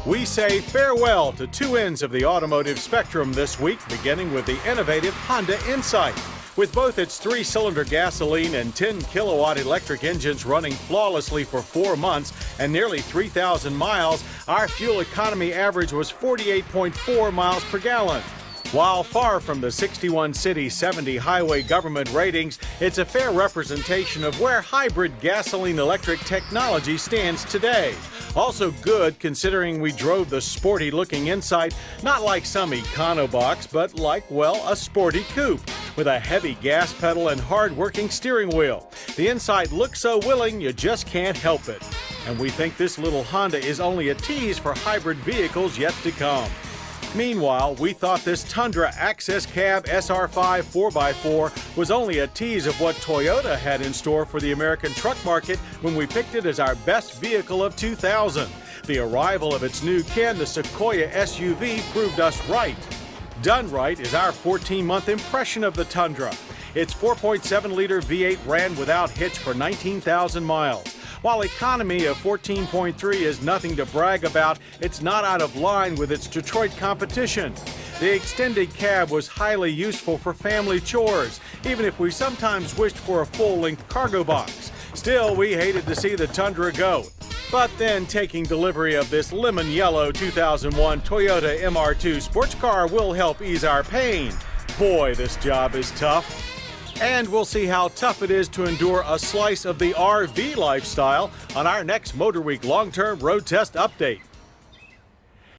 We say farewell to two ends of the automotive spectrum this week, beginning with the innovative Honda Insight. With both its 3-cylinder gasoline and 10-kilowatt electric engines running flawlessly for 4 months and nearly 3,000 miles, our fuel economy average was 48.4 miles per gallon. While far from the 61-city, 70 highway government ratings, it's a fair representation of where hybrid gasoline-electric technology stands today. Also good considering we drove the sporty-looking Insight, not like some Econobox, but like, well, a sporty coupe with a heavy gas pedal and hard-working steering wheel. The Insight looks so willing, you just can't help it. And we think this little Honda is only a tease for hybrid vehicles yet to come. Meanwhile, we thought this Tundra Access Cab SR5 4x4 was only a tease of what Toyota had in store for the American truck market when we picked it as our best vehicle of 2000. The arrival of its new kin, the Sequoia SUV, proved us right. Done right is our 14-month impression of the Tundra. Its 4.7-liter V8 ran without hitch for 19,000 miles. While economy of 14.3 is nothing to brag about, it's not out of line with its Detroit competition. The extended cab was highly useful for family chores, even if we sometimes wished for a full-length cargo box. Still, we hated to see the Tundra go. But then taking delivery of this lemon yellow 2001 Toyota MR2 sports car will help ease our pain. Boy, this job is tough. And we'll see how tough it is to endure a slice of the RV lifestyle on our next Motorweek long-term road test update.